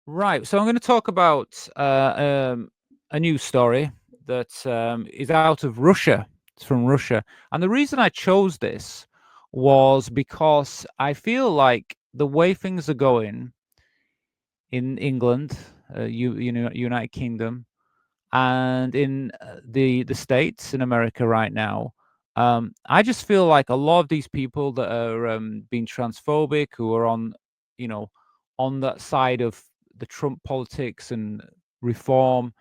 Right. So I'm going to talk about a news story that is out of Russia. It's from Russia. And the reason I chose this was because I feel like the way things are going in England, United Kingdom, and in the states in America right now, I just feel like a lot of these people that are being transphobic, who are on, you know, on that side of the Trump politics and reform,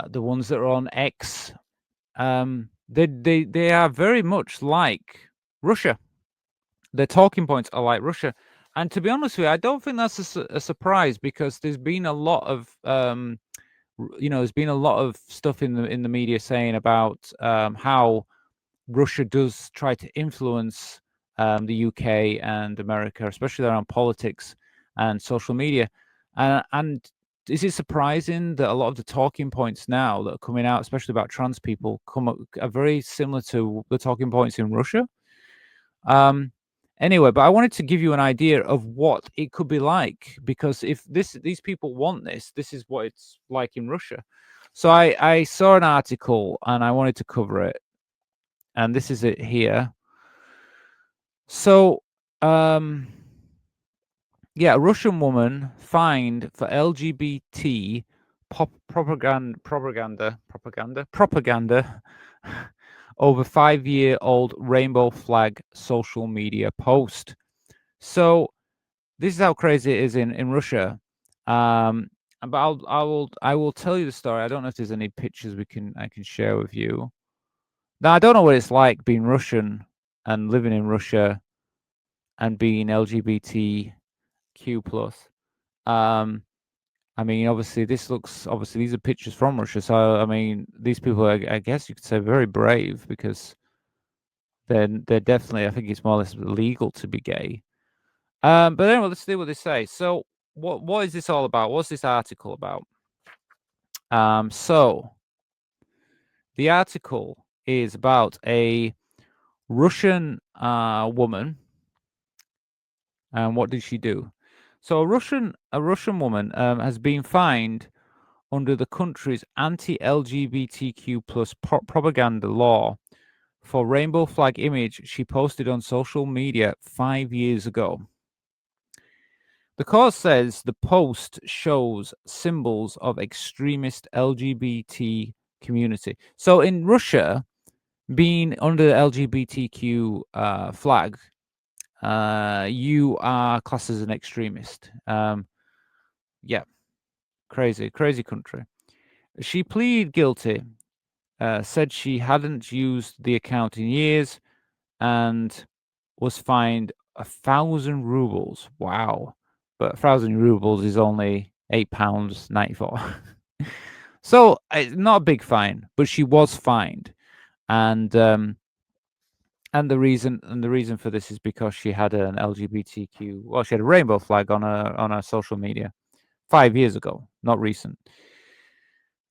the ones that are on X, they are very much like Russia. Their talking points are like Russia. And to be honest with you, I don't think that's a surprise, because there's been a lot of there's been a lot of stuff in the media saying about how Russia does try to influence the UK and America, especially around politics and social media. And is it surprising that a lot of the talking points now that are coming out, especially about trans people, are very similar to the talking points in Russia? Um, anyway, but I wanted to give you an idea of what it could be like, because if these people want this, this is what it's like in Russia. So I saw an article and I wanted to cover it, and this is it here. So, yeah, a Russian woman fined for LGBT propaganda over 5-year-old rainbow flag social media post. So this is how crazy it is in Russia. Um, but I will tell you the story. I don't know if there's any pictures I can share with you. Now I don't know what it's like being Russian and living in Russia and being LGBTQ plus. Um, I mean, obviously these are pictures from Russia. So I mean, these people are, I guess you could say, very brave, because they're definitely, I think it's more or less legal to be gay. But anyway, let's see what they say. So what is this all about? What's this article about? So the article is about a Russian woman. And what did she do? So a Russian woman has been fined under the country's anti-LGBTQ plus propaganda law for rainbow flag image she posted on social media 5 years ago. The cause says the post shows symbols of extremist LGBT community. So in Russia, being under the LGBTQ flag, you are classed as an extremist. Yeah, crazy country. She pleaded guilty, said she hadn't used the account in years, and was fined 1,000 rubles. Wow. But 1,000 rubles is only £8.94. So not a big fine, but she was fined. And the reason for this is because she had an LGBTQ, well, she had a rainbow flag on her social media 5 years ago, not recent.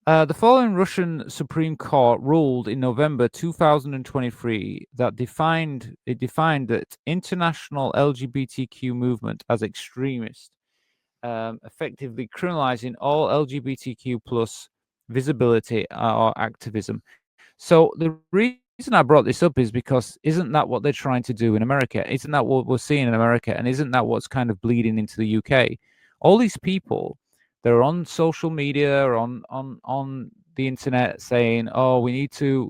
The following Russian Supreme Court ruled in November 2023 that defined that international LGBTQ movement as extremist, effectively criminalizing all LGBTQ plus visibility or activism. So the reason I brought this up is because isn't that what they're trying to do in America? Isn't that what we're seeing in America? And isn't that what's kind of bleeding into the UK? All these people, they're on social media or on the internet saying, "Oh, we need to,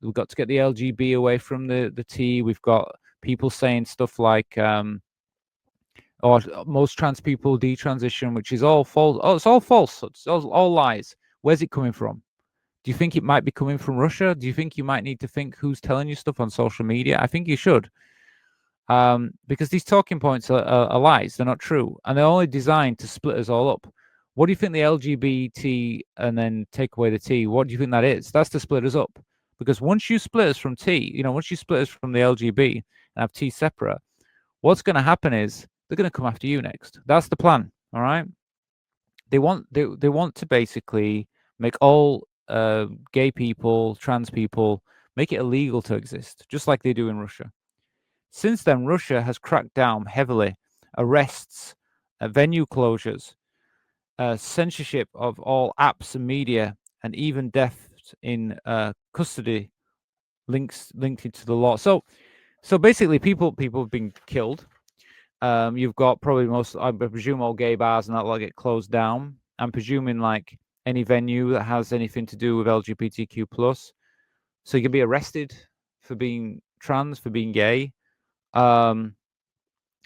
we've got to get the LGB away from the T." We've got people saying stuff like, or most trans people detransition, which is all false. Oh, it's all false. It's all lies. Where's it coming from? Do you think it might be coming from Russia? Do you think you might need to think who's telling you stuff on social media? I think you should, because these talking points are lies. They're not true, and they're only designed to split us all up. What do you think the LGBT and then take away the T? What do you think that is? That's to split us up. Because once you split us from T, once you split us from the LGB and have T separate, what's going to happen is they're going to come after you next. That's the plan. All right. They want to basically make all gay people, trans people, make it illegal to exist, just like they do in Russia. Since then, Russia has cracked down heavily, arrests, venue closures, censorship of all apps and media, and even deaths in custody linked into the law. So basically, people have been killed. You've got probably I presume all gay bars and that will get closed down. I'm presuming like any venue that has anything to do with LGBTQ plus. So you can be arrested for being trans, for being gay.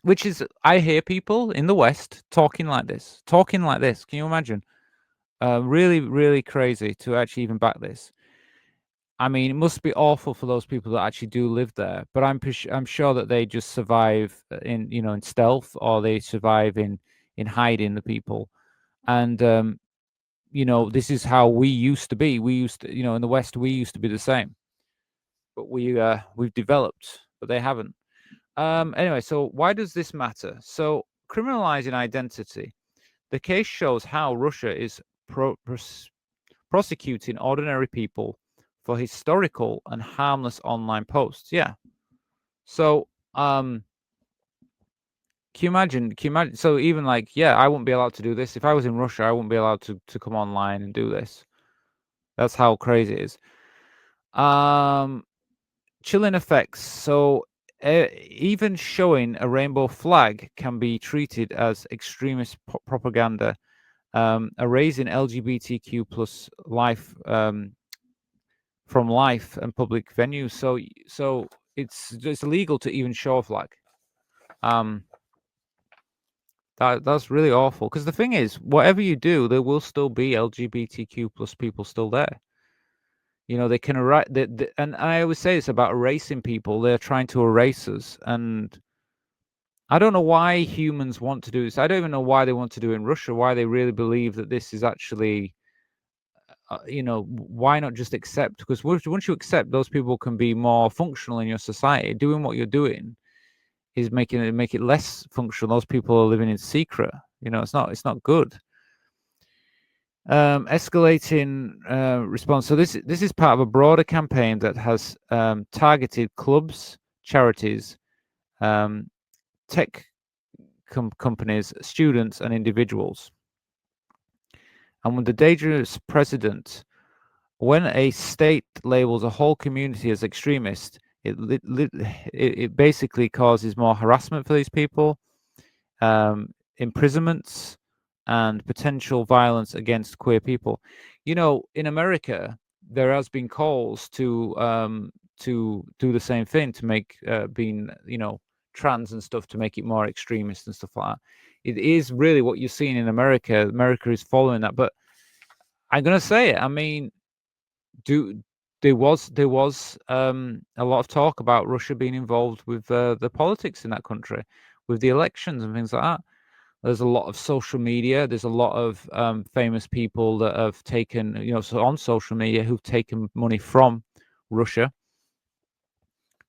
Which is, I hear people in the West talking like this. Can you imagine? Really, really crazy to actually even back this. I mean, it must be awful for those people that actually do live there. But I'm sure that they just survive in stealth, or they survive in hiding the people. And this is how we used to be. We used to, in the West, we used to be the same. But we've developed, but they haven't. Anyway, so why does this matter? So criminalizing identity. The case shows how Russia is prosecuting ordinary people for historical and harmless online posts. Yeah. So, can you imagine? So even like, yeah, I wouldn't be allowed to do this. If I was in Russia, I wouldn't be allowed to come online and do this. That's how crazy it is. Chilling effects. So even showing a rainbow flag can be treated as extremist propaganda, erasing LGBTQ plus life from life and public venues. So it's illegal to even show a flag. That's really awful, because the thing is, whatever you do, there will still be LGBTQ plus people still there. They can erase, and I always say this about erasing people. They're trying to erase us, and I don't know why humans want to do this. I don't even know why they want to do it in Russia. Why they really believe that this is actually, why not just accept? Because once you accept, those people can be more functional in your society. Doing what you're doing is make it less functional. Those people are living in secret. It's not good. Escalating response. So this is part of a broader campaign that has targeted clubs, charities, tech companies, students, and individuals. And with the dangerous precedent, when a state labels a whole community as extremist, it basically causes more harassment for these people, imprisonments, and potential violence against queer people. In America, there has been calls to do the same thing, to make being trans and stuff, to make it more extremist and stuff like that. It is really what you're seeing in America. America is following that, but I'm gonna say it. I mean, there was a lot of talk about Russia being involved with the politics in that country, with the elections and things like that. There's a lot of social media. There's a lot of famous people that have taken, on social media, who've taken money from Russia.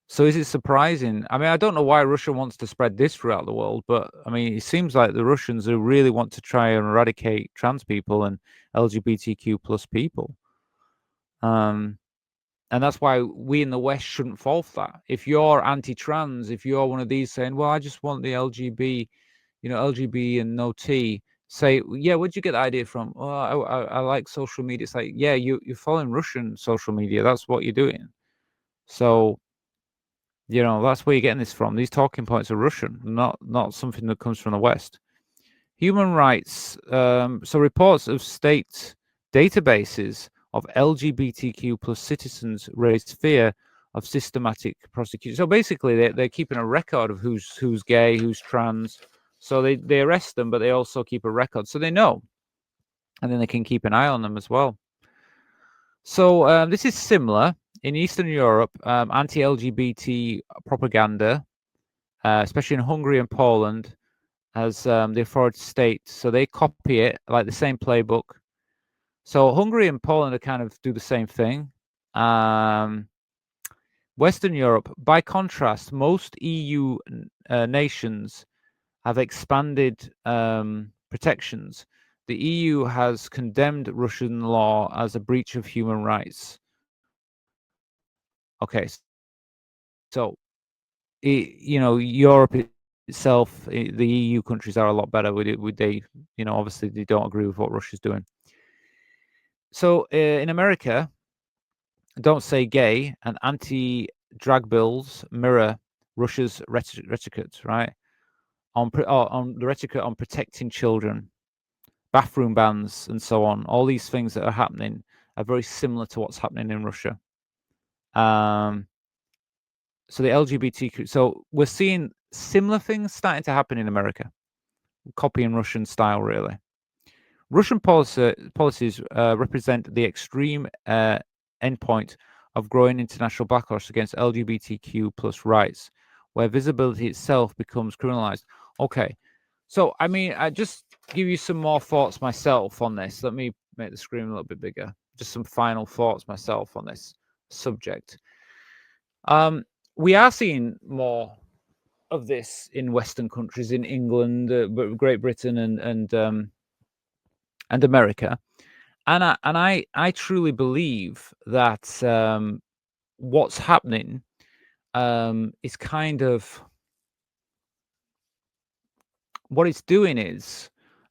So is it surprising? I mean, I don't know why Russia wants to spread this throughout the world, but I mean, it seems like the Russians who really want to try and eradicate trans people and LGBTQ plus people. And that's why we in the West shouldn't fall for that. If you're anti-trans, if you're one of these saying, well, I just want the LGB, LGB and no T, say, yeah, where'd you get the idea from? Oh, I like social media. It's like, yeah, you're following Russian social media. That's what you're doing. So, that's where you're getting this from. These talking points are Russian, not something that comes from the West. Human rights. So reports of state databases of LGBTQ plus citizens raised fear of systematic prosecution. So basically, they're keeping a record of who's gay, who's trans. So they arrest them, but they also keep a record, so they know, and then they can keep an eye on them as well. So this is similar in Eastern Europe. Anti-LGBT propaganda, especially in Hungary and Poland, as the authority state. So they copy it, like the same playbook. So Hungary and Poland are kind of do the same thing. Western Europe, by contrast, most EU nations have expanded protections. The EU has condemned Russian law as a breach of human rights. Okay, so Europe itself, the EU countries are a lot better with it. Would they, obviously they don't agree with what Russia's doing. So in America, Don't Say Gay and anti-drag bills mirror Russia's rhetoric, right? On the rhetoric on protecting children, bathroom bans, and so on. All these things that are happening are very similar to what's happening in Russia. So the LGBTQ. So we're seeing similar things starting to happen in America, copying Russian style, really. Russian policies represent the extreme endpoint of growing international backlash against LGBTQ plus rights, where visibility itself becomes criminalized. Okay, so I mean, I just give you some more thoughts myself on this. Let me make the screen a little bit bigger. Just some final thoughts myself on this subject. We are seeing more of this in Western countries, in England, Great Britain, and America, and I truly believe that what's happening is kind of what it's doing is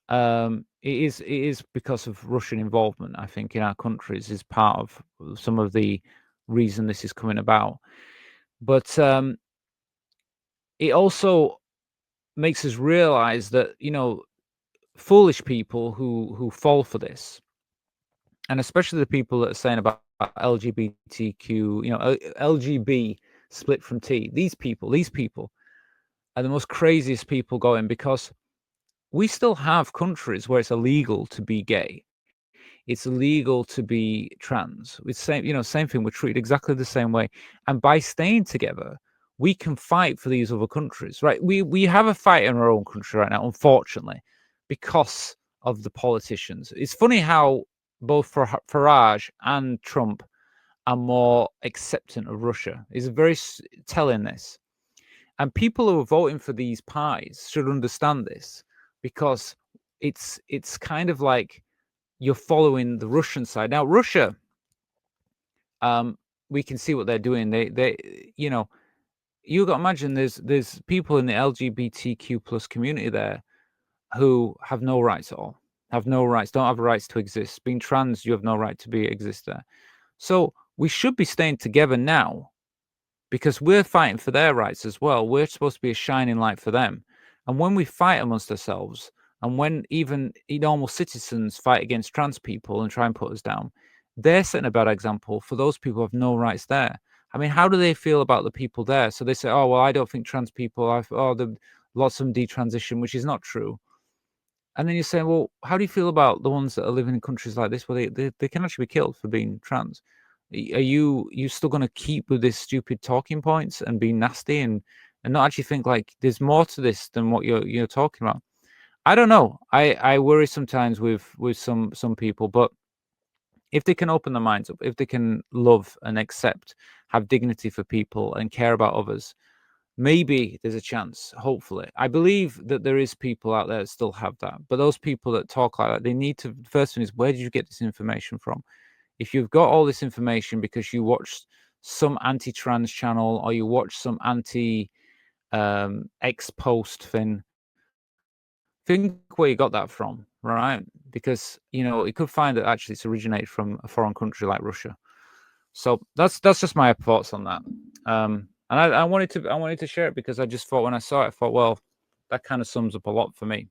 it is because of Russian involvement. I think in our countries is part of some of the reason this is coming about, but it also makes us realize that foolish people who fall for this, and especially the people that are saying about LGBTQ, LGB split from T. These people are the most craziest people going, because we still have countries where it's illegal to be gay. It's illegal to be trans. It's same thing. We're treated exactly the same way. And by staying together, we can fight for these other countries, right? We have a fight in our own country right now, unfortunately, because of the politicians. It's funny how both Farage and Trump are more acceptant of Russia. It's very telling, this. And people who are voting for these parties should understand this, because it's kind of like you're following the Russian side. Now, Russia, we can see what they're doing. They you got to imagine there's people in the LGBTQ plus community there who have no rights at all, have no rights, don't have rights to exist. Being trans, you have no right to exist there. So we should be staying together now, because we're fighting for their rights as well. We're supposed to be a shining light for them. And when we fight amongst ourselves, and when even normal citizens fight against trans people and try and put us down, they're setting a bad example for those people who have no rights there. I mean, how do they feel about the people there? So they say, oh, well, I don't think trans people, lots of them detransition, which is not true. And then you're saying, well, how do you feel about the ones that are living in countries like this where they can actually be killed for being trans? Are you still going to keep with this stupid talking points and be nasty and not actually think like there's more to this than what you're talking about? I don't know. I worry sometimes with some people, but if they can open their minds up, if they can love and accept, have dignity for people and care about others, maybe there's a chance. Hopefully, I believe that there is people out there that still have that. But those people that talk like that, they need to. The first thing is, where did you get this information from? If you've got all this information because you watched some anti-trans channel or you watched some X post thing, think where you got that from, right? Because you could find that actually it's originated from a foreign country like Russia. So that's just my thoughts on that. And I wanted to share it because I just thought when I saw it, I thought, well, that kind of sums up a lot for me.